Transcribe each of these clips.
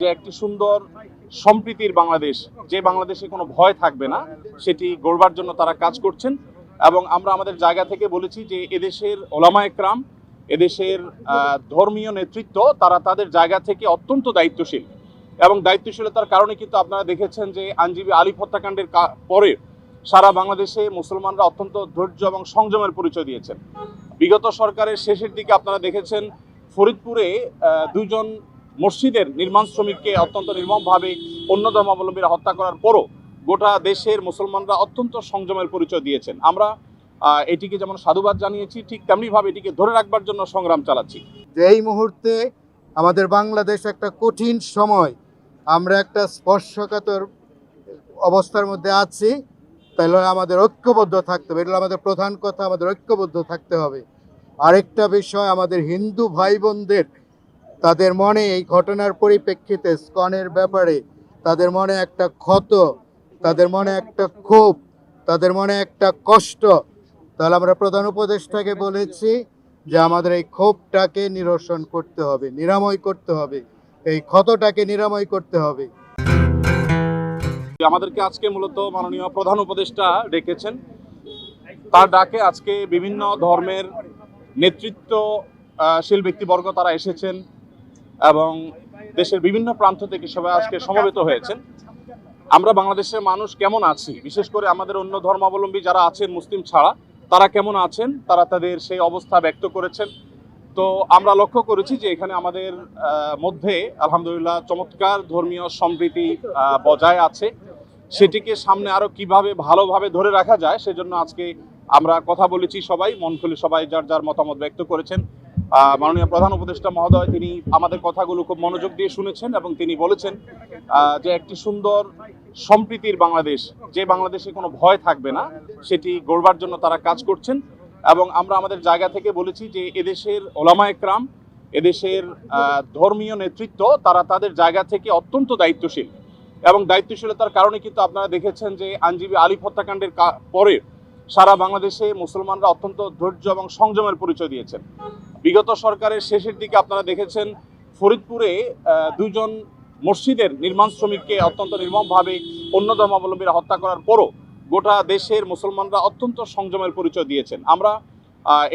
যে একটি সুন্দর সম্প্রীতির বাংলাদেশ, যে বাংলাদেশে কোনো ভয় থাকবে না, সেটি গড়বার জন্য তারা কাজ করছেন। এবং আমরা আমাদের জায়গা থেকে বলেছি যে এদেশের ওলামা একরাম, এদেশের ধর্মীয় নেতৃত্ব, তারা তাদের জায়গা থেকে অত্যন্ত দায়িত্বশীল এবং দায়িত্বশীলতার কারণে কিন্তু আপনারা দেখেছেন যে আইনজীবী আলিফ হত্যাকাণ্ডের পরে সারা বাংলাদেশে মুসলমানরা অত্যন্ত ধৈর্য এবং সংযমের পরিচয় দিয়েছেন। বিগত সরকারের শেষের দিকে আপনারা দেখেছেন ফরিদপুরে দুইজন মসজিদের নির্মাণ শ্রমিককে অত্যন্ত নির্মমভাবে অন্য ধর্মাবলম্বীরা হত্যা করার পরও গোটা দেশের মুসলমানরা অত্যন্ত সংযমের পরিচয় দিয়েছেন। আমরা এটিকে যেমন সাধুবাদ জানিয়েছি, ঠিক তেমনিভাবে এটিকে ধরে রাখবার জন্য সংগ্রাম চালাচ্ছি। যে এই মুহূর্তে আমাদের বাংলাদেশ একটা কঠিন সময়, আমরা একটা স্পর্শকাতর অবস্থার মধ্যে আছি, তাহলে আমাদের ঐক্যবদ্ধ থাকতে হবে। এটা আমাদের প্রধান কথা, আমাদের ঐক্যবদ্ধ থাকতে হবে। আরেকটা বিষয়, আমাদের হিন্দু ভাই বোনদের তাদের মনে এই ঘটনার পরিপ্রেক্ষিতে ইসকনের ব্যাপারে তাদের মনে একটা ক্ষত, তাদের মনে একটা ক্ষোভ, তাদের মনে একটা কষ্ট। তাহলে আমরা প্রধান উপদেষ্টাকে বলেছি যে আমাদের এই ক্ষোভটাকে নিরসন করতে হবে, নিরাময় করতে হবে, এই ক্ষতটাকে নিরাময় করতে হবে। আমাদেরকে আজকে মূলত মাননীয় প্রধান উপদেষ্টা ডেকেছেন। তার ডাকে আজকে বিভিন্ন ধর্মের নেতৃত্বশীল ব্যক্তিবর্গ তারা এসেছেন এবং দেশের বিভিন্ন প্রান্ত থেকে সবাই আজকে সমবেত হয়েছেন। আমরা বাংলাদেশের মানুষ কেমন আছি, বিশেষ করে আমাদের অন্য ধর্মাবলম্বী যারা আছেন মুসলিম ছাড়া, তারা কেমন আছেন, তারা তাদের সেই অবস্থা ব্যক্ত করেছেন। তো আমরা লক্ষ্য করেছি যে এখানে আমাদের মধ্যে আলহামদুলিল্লাহ চমৎকার ধর্মীয় সম্প্রীতি বজায় আছে। সেটিকে সামনে আরো কিভাবে ভালোভাবে ধরে রাখা যায় সেজন্য আজকে আমরা কথা বলেছি, সবাই মন খুলে সবাই যার যার মতামত ব্যক্ত করেছেন। মাননীয় প্রধান উপদেষ্টা মহোদয় তিনি আমাদের কথাগুলো খুব মনোযোগ দিয়ে শুনেছেন এবং তিনি বলেছেন যে একটি সুন্দর সম্প্রীতির বাংলাদেশ, যে বাংলাদেশে কোনো ভয় থাকবে না, সেটি গড়বার জন্য তারা কাজ করছেন। এবং আমরা আমাদের জায়গা থেকে বলেছি যে এদেশের ওলামা একরাম, এদেশের ধর্মীয় নেতৃত্ব, তারা তাদের জায়গা থেকে অত্যন্ত দায়িত্বশীল এবং দায়িত্বশীলতার কারণে কিন্তু আপনারা দেখেছেন যে আইনজীবী আলিফ হত্যাকাণ্ডের পরে সারা বাংলাদেশে মুসলমানরা অত্যন্ত ধৈর্য এবং সংযমের পরিচয় দিয়েছেন। বিগত সরকারের শেষের দিকে আপনারা দেখেছেন ফরিদপুরে দুইজন মসজিদের নির্মাণ শ্রমিককে অত্যন্ত নির্মমভাবে অন্য ধর্মাবলম্বীরা হত্যা করার পরও গোটা দেশের মুসলমানরা অত্যন্ত সংযমের পরিচয় দিয়েছেন। আমরা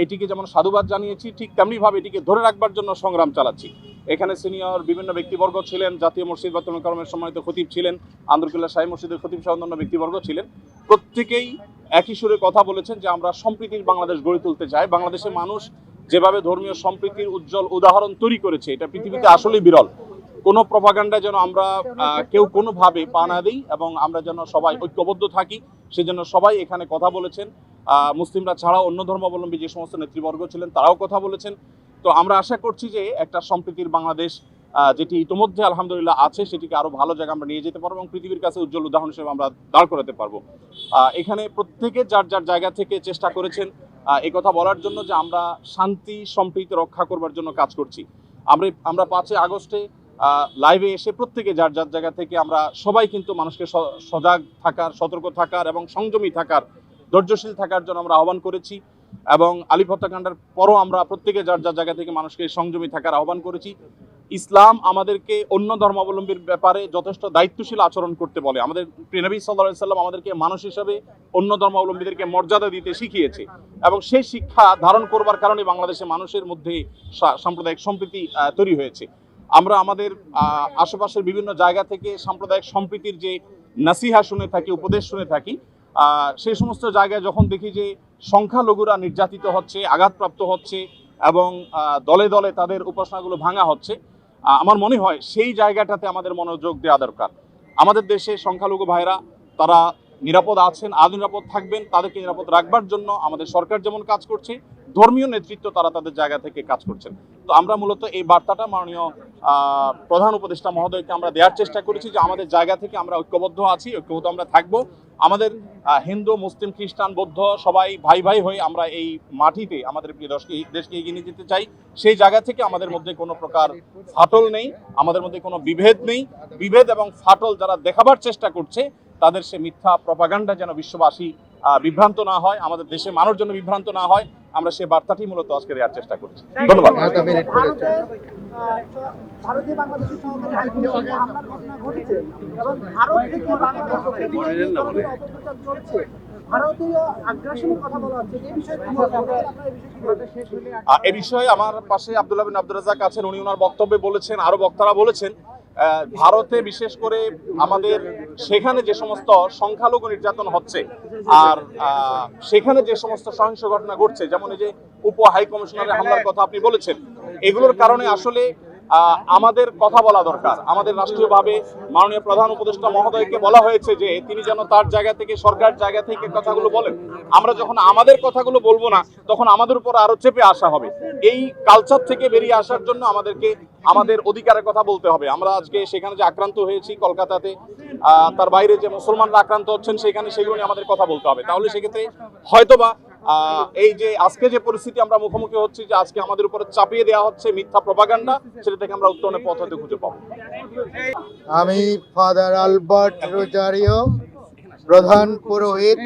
এটিকে যেমন সাধুবাদ জানিয়েছি, ঠিক তেমনিভাবে এটিকে ধরে রাখবার জন্য সংগ্রাম চালাচ্ছি। এখানে সিনিয়র বিভিন্ন ব্যক্তিবর্গ ছিলেন, জাতীয় মসজিদ বায়তুল করমের সম্মানিত খতিব ছিলেন, আন্দরকিল্লা শাহী মসজিদের খতিব সহ অন্যান্য ব্যক্তিবর্গ ছিলেন। প্রত্যেকেই একই সুরে কথা বলেছেন যে আমরা সম্প্রীতির বাংলাদেশ গড়ে তুলতে চাই। বাংলাদেশের মানুষ যেভাবে ধর্মীয় সম্প্রীতির উজ্জ্বল উদাহরণ তৈরি করেছে, এটা পৃথিবীতে আসলেই বিরল। কোনো প্রপাগান্ডা যেন আমরা কেউ কোনোভাবে পা না দিই এবং আমরা যেন সবাই ঐক্যবদ্ধ থাকি, সেজন্য সবাই এখানে কথা বলেছেন। মুসলিমরা ছাড়াও অন্য ধর্মাবলম্বী যে সমস্ত নেতৃবর্গ ছিলেন তারাও কথা বলেছেন। তো আমরা আশা করছি যে একটা সম্প্রীতির বাংলাদেশ যেটি ইতিমধ্যে আলহামদুলিল্লাহ আছে, সেটিকে আরো ভালো জায়গায় আমরা নিয়ে যেতে পারবো এবং পৃথিবীর কাছে উজ্জ্বল উদাহরণ হিসেবে আমরা দাঁড় করাতে পারবো। এখানে প্রত্যেকে যার যার জায়গা থেকে চেষ্টা করেছেন এই কথা বলার জন্য যে আমরা শান্তি সম্প্রীতি রক্ষা করবার জন্য কাজ করছি। আমরা 5 আগস্টে লাইভে এসে প্রত্যেকে যার যার জায়গা থেকে আমরা সবাই কিন্তু মানুষকে সজাগ থাকার, সতর্ক থাকার এবং সংযমী থাকার, ধৈর্যশীল থাকার জন্য আমরা আহ্বান করেছি। এবং আলিফ হত্যাকাণ্ডের পরও আমরা প্রত্যেকে যার যার জায়গা থেকে মানুষকে সংযমী থাকার আহ্বান করেছি। ইসলাম আমাদেরকে অন্য ধর্মাবলম্বীর ব্যাপারে যথেষ্ট দায়িত্বশীল আচরণ করতে বলে। আমাদের প্রিয় নবী সাল্লাল্লাহু আলাইহি সাল্লাম আমাদেরকে মানুষ হিসেবে অন্য ধর্মাবলম্বীদেরকে মর্যাদা দিতে শিখিয়েছে এবং সেই শিক্ষা ধারণ করবার কারণে বাংলাদেশে মানুষের মধ্যে সাম্প্রদায়িক সম্প্রীতি তৈরি হয়েছে। আমরা আমাদের আশেপাশের বিভিন্ন জায়গা থেকে সাম্প্রদায়িক সম্প্রীতির যে নাসিহা শুনে থাকি, উপদেশ শুনে থাকি, সেই সমস্ত জায়গায় যখন দেখি যে সংখ্যালঘুরা নির্যাতিত হচ্ছে, আঘাতপ্রাপ্ত হচ্ছে এবং দলে দলে তাদের উপাসনাগুলো ভাঙা হচ্ছে, আমার মনে হয় সেই জায়গাটাতে আমাদের মনোযোগ দেওয়া দরকার। আমাদের দেশে সংখ্যালঘু ভাইরা তারা নিরাপদ আছেন, আজ নিরাপদ থাকবেন, তাদেরকে নিরাপদ রাখবার জন্য আমাদের সরকার যেমন কাজ করছে, ধর্মীয় নেতৃত্ব তারা তাদের জায়গা থেকে কাজ করছেন। তো আমরা মূলত এই বার্তাটা মাননীয় প্রধান উপদেষ্টা মহোদয়কে আমরা দেওয়ার চেষ্টা করেছি যে আমাদের জায়গা থেকে আমরা ঐক্যবদ্ধ আছি, ঐক্যবদ্ধ আমরা থাকবো। আমাদের হিন্দু, মুসলিম, খ্রিস্টান, বৌদ্ধ সবাই ভাই ভাই হয়ে আমরা এই মাটিতে আমাদের প্রিয় দেশকে এগিয়ে নিয়ে যেতে চাই। সেই জায়গা থেকে আমাদের মধ্যে কোনো প্রকার ফাটল নেই, আমাদের মধ্যে কোনো বিভেদ নেই। বিভেদ এবং ফাটল যারা দেখাবার চেষ্টা করছে তাদের সে মিথ্যা প্রপাগান্ডা যেন বিশ্ববাসী বিভ্রান্ত না হয়, আমাদের দেশের মানুষ যেন বিভ্রান্ত না হয়, আমরা সেই বার্তাটি মূলত আজকে দেওয়ার চেষ্টা করছি। ধন্যবাদ। ভারতে বাংলাদেশের সহকারী হাইকমিশনে হামলার ঘটনা ঘটেছে এবং ভারত থেকে বাংলাদেশের অপপ্রচার চলছে, ভারতীয় আগ্রাসনের কথা বলা হচ্ছে। এই বিষয়ে এ বিষয়ে আমার পাশে আব্দুল্লাহ বিন আব্দুর রাজ্জাক আছেন, উনি ওনার বক্তব্যে বলেছেন, আরো বক্তারা বলেছেন ভারতে বিশেষ করে আমাদের সেখানে যে সমস্ত সংখ্যালঘু নির্যাতন হচ্ছে আর সেখানে যে সমস্ত সহিংস ঘটনা ঘটছে, যেমন এই যে উপ হাই কমিশনারের হামলার কথা আপনি বলেছেন, এগুলোর কারণে আসলে আমাদের কথা বলা দরকার। আমাদের রাষ্ট্রীয়ভাবে মাননীয় প্রধান উপদেষ্টা মহোদয়কে বলা হয়েছে যে তিনি যেন তার জায়গা থেকে, সরকার জায়গা থেকে কথাগুলো বলেন। আমরা যখন আমাদের কথাগুলো বলবো না, তখন আমাদের উপর আরো চেপে আসা হবে। এই কালচার থেকে বেরিয়ে আসার জন্য আমাদেরকে আমাদের অধিকারের কথা বলতে হবে। আমরা আজকে সেখানে যে আক্রান্ত হয়েছি কলকাতাতে, তার বাইরে যে মুসলমানরা আক্রান্ত হচ্ছেন সেখানে, সেগুলো নিয়ে আমাদের কথা বলতে হবে। তাহলে সেক্ষেত্রে হয়তোবা এই যে আজকে যে পরিস্থিতি আমরা মুখোমুখি হচ্ছি, যে আজকে আমাদের উপরে চাপিয়ে দেওয়া হচ্ছে মিথ্যা প্রপাগান্ডা, সেটা থেকে আমরা উত্তরণের পথ হয়তো খুঁজে পাবো। আমি ফাদার আলবার্ট রোজারিও, প্রধান পুরোহিত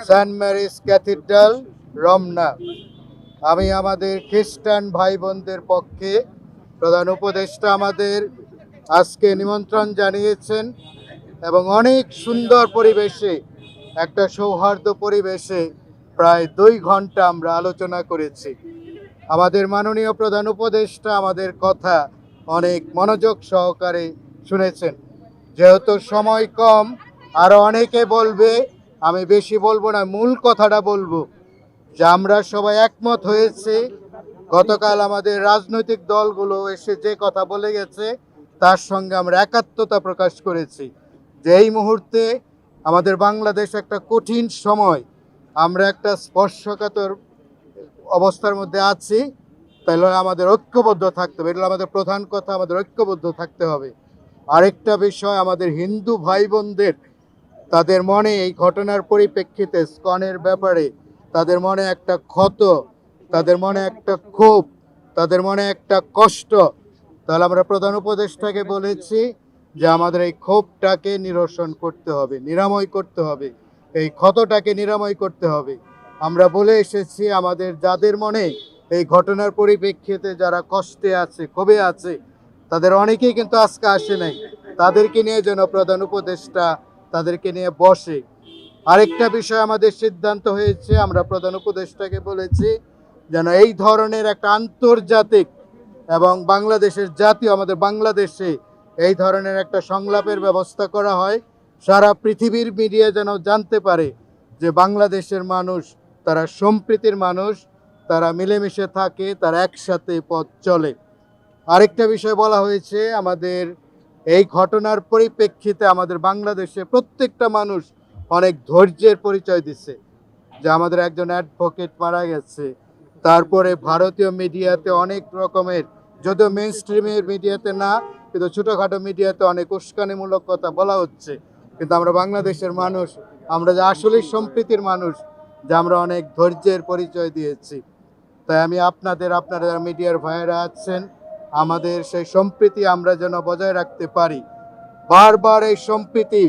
সেন্ট ম্যারিস ক্যাথিড্রাল, রমনা। আমি আমাদের খ্রিস্টান ভাই বোনদের পক্ষে, প্রধান উপদেষ্টা আমাদের আজকে নিমন্ত্রণ জানিয়েছেন এবং অনেক সুন্দর পরিবেশে, একটা সৌহার্দ্য পরিবেশে প্রায় 2 ঘন্টা আমরা আলোচনা করেছি। আমাদের মাননীয় প্রধান উপদেষ্টা আমাদের কথা অনেক মনোযোগ সহকারে শুনেছেন। যেহেতু সময় কম, আরও অনেকে বলবে, আমি বেশি বলবো না, মূল কথাটা বলবো যে আমরা সবাই একমত হয়েছি। গতকাল আমাদের রাজনৈতিক দলগুলো এসে যে কথা বলে গেছে তার সঙ্গে আমরা একাত্মতা প্রকাশ করেছি যে এই মুহূর্তে আমাদের বাংলাদেশ একটা কঠিন সময়, আমরা একটা স্পর্শকাতর অবস্থার মধ্যে আছি। তাহলে আমাদের ঐক্যবদ্ধ থাকতে হবে, এটা আমাদের প্রধান কথা, আমাদের ঐক্যবদ্ধ থাকতে হবে। আরেকটা বিষয়, আমাদের হিন্দু ভাই বোনদের তাদের মনে এই ঘটনার পরিপ্রেক্ষিতে স্কনের ব্যাপারে তাদের মনে একটা ক্ষত, তাদের মনে একটা ক্ষোভ, তাদের মনে একটা কষ্ট। তাহলে আমরা প্রধান উপদেষ্টাকে বলেছি যে আমাদের এই ক্ষোভটাকে নিরসন করতে হবে, নিরাময় করতে হবে, এই ক্ষতটাকে নিরাময় করতে হবে। আমরা বলে এসেছি আমাদের যাদের মনে এই ঘটনার পরিপ্রেক্ষিতে যারা কষ্টে আছে, ক্ষোভে আছে, তাদের অনেকেই কিন্তু আজকে আসে নাই, তাদেরকে নিয়ে যেন প্রধান উপদেষ্টা তাদেরকে নিয়ে বসে। আরেকটা বিষয় আমাদের সিদ্ধান্ত হয়েছে, আমরা প্রধান উপদেষ্টাকে বলেছি যেন এই ধরনের একটা আন্তর্জাতিক এবং বাংলাদেশের জাতীয়, আমাদের বাংলাদেশে এই ধরনের একটা সংলাপের ব্যবস্থা করা হয়। সারা পৃথিবীর মিডিয়া যেন জানতে পারে যে বাংলাদেশের মানুষ তারা সম্প্রীতির মানুষ, তারা মিলেমিশে থাকে, তারা একসাথে পথ চলে। আরেকটা বিষয় বলা হয়েছে, আমাদের এই ঘটনার পরিপ্রেক্ষিতে আমাদের বাংলাদেশে প্রত্যেকটা মানুষ অনেক ধৈর্যের পরিচয় দিচ্ছে। যে আমাদের একজন অ্যাডভোকেট মারা গেছে, তারপরে ভারতীয় মিডিয়াতে অনেক রকমের, যদিও মেইন স্ট্রিমের মিডিয়াতে না, কিন্তু ছোটোখাটো মিডিয়াতে অনেক উস্কানিমূলক কথা বলা হচ্ছে। কিন্তু আমরা বাংলাদেশের মানুষ, আমরা যে আসলেই সম্প্রীতির মানুষ, যে আমরা অনেক ধৈর্যের পরিচয় দিয়েছি। তাই আমি আপনারা মিডিয়ার ভাইয়েরা আছেন, আমাদের সেই সম্প্রীতি আমরা যেন বজায় রাখতে পারি। বারবার এই সম্প্রীতি,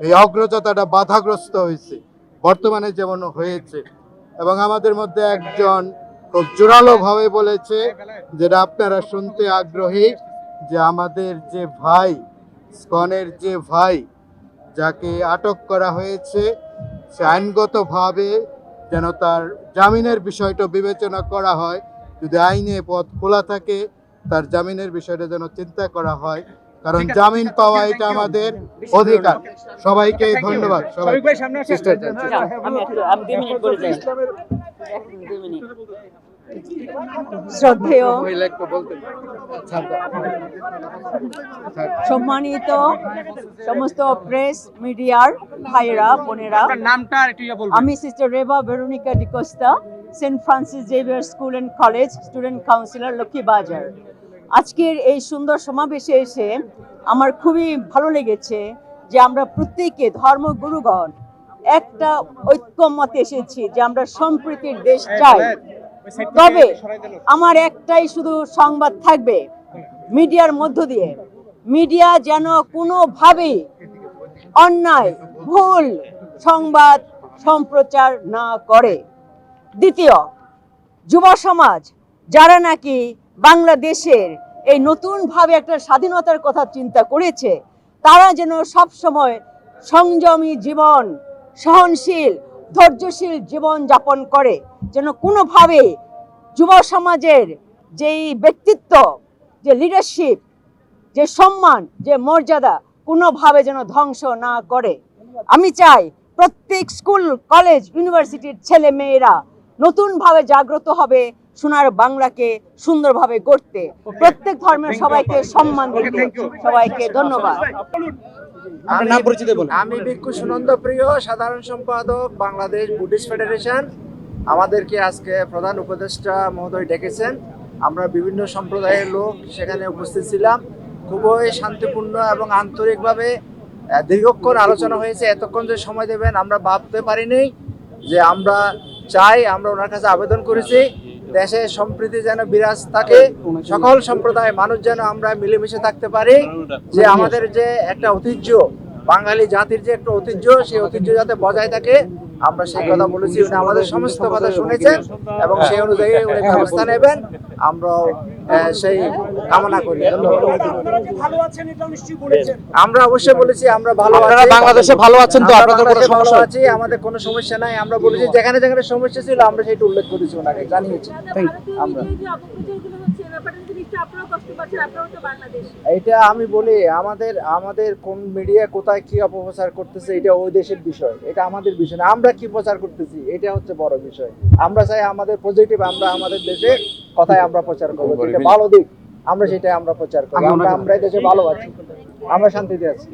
এই অগ্রযাত্রাটা বাধাগ্রস্ত হয়েছে, বর্তমানে যেমন হয়েছে। এবং আমাদের মধ্যে একজন খুব জোরালোভাবে বলেছে, যেটা আপনারা শুনতে আগ্রহী, যে আমাদের যে ভাই, স্কনের যে ভাই যাকে আটক করা হয়েছে, সে আইনগতভাবে যেন তার জামিনের বিষয়টা বিবেচনা করা হয়। যদি আইনে পথ খোলা থাকে, তার জামিনের বিষয়টা যেন চিন্তা করা হয়, কারণ জামিন পাওয়া এটা আমাদের অধিকার। সবাইকে ধন্যবাদ। সবাই শ্রদ্ধেয় সম্মানিত সমস্ত প্রেস মিডিয়ার ভাইয়েরা, বোনেরা, আমি sister Reba Veronica D'Costa, saint Francis Xavier school and college student counsellor, Lakshmibazar. আজকের এই সুন্দর সমাবেশে এসে আমার খুবই ভালো লেগেছে যে আমরা প্রত্যেকে ধর্মগুরুগণ একটা ঐক্যমতে এসেছি যে আমরা সম্প্রীতির দেশ চাই। তবে আমার একটাই শুধু সংবাদ থাকবে মিডিয়ার মধ্য দিয়ে, মিডিয়া যেন কোনোভাবেই অন্যায়, ভুল সংবাদ, সম্প্রচার না করে। দ্বিতীয়, যুব সমাজ যারা নাকি বাংলাদেশের এই নতুনভাবে একটা স্বাধীনতার কথা চিন্তা করেছে, তারা যেন সব সময় সংযমী জীবন, সহনশীল, ধৈর্যশীল জীবন যাপন করে, যেন কোনোভাবে যুব সমাজের যেই ব্যক্তিত্ব, যে লিডারশিপ, যে সম্মান, যে মর্যাদা কোনোভাবে যেন ধ্বংস না করে। আমি চাই প্রত্যেক স্কুল, কলেজ, ইউনিভার্সিটির ছেলে মেয়েরা নতুনভাবে জাগ্রত হবে সোনার বাংলাকে সুন্দরভাবে গড়তে, প্রত্যেক ধর্মের সবাইকে সম্মান দিতে। সবাইকে ধন্যবাদ। আমি ভিক্ষু সুনন্দ প্রিয়, সাধারণ সম্পাদক, বাংলাদেশ বুদ্ধিস্ট ফেডারেশন। আমাদেরকে আজকে প্রধান উপদেষ্টা মহোদয় ডেকেছেন। আমরা বিভিন্ন সম্প্রদায়ের লোক সেখানে উপস্থিত ছিলাম। খুবই শান্তিপূর্ণ এবং আন্তরিকভাবে দীর্ঘক্ষণ আলোচনা হয়েছে। এতক্ষণ যে সময় দেবেন আমরা ভাবতে পারিনি। যে আমরা চাই, আমরা ওনার কাছে আবেদন করেছি, দেশে সম্প্রীতি যেন বিরাজ থাকে, সকল সম্প্রদায়ের মানুষ যেন আমরা মিলেমিশে থাকতে পারি, যে আমাদের যে একটা ঐতিহ্য, বাঙালি জাতির যে একটা ঐতিহ্য, সেই ঐতিহ্য যাতে বজায় থাকে, আমরা সেই কথা বলেছি। উনি আমাদের সমস্ত কথা শুনেছেন এবং সেই অনুযায়ী উনি ব্যবস্থা নেবেন, আমরা সেই কামনা করি। আমরা অবশ্যই বলেছি আমরা ভালো আছি, বাংলাদেশে ভালো আছেন তো? আপনাদের কোনো সমস্যা আছি, আমাদের কোনো সমস্যা নাই। আমরা বলেছি যেখানে যেখানে সমস্যা ছিল আমরা সেটা উল্লেখ করেছি, ওনাকে জানিয়েছি। আমরা এটা আমি বলি, আমাদের কোন মিডিয়া কোথায় কি অপপ্রচার করতেছে এটা ওই দেশের বিষয়, এটা আমাদের বিষয় না। আমরা কি প্রচার করতেছি এটা হচ্ছে বড় বিষয়। আমরা চাই আমাদের পজিটিভ, আমরা আমাদের দেশের কথাই আমরা প্রচার করবো, যেটা ভালো দিক আমরা সেটাই আমরা প্রচার করবো। আমরা এই দেশে ভালো আছি, আমরা শান্তিতে আছি।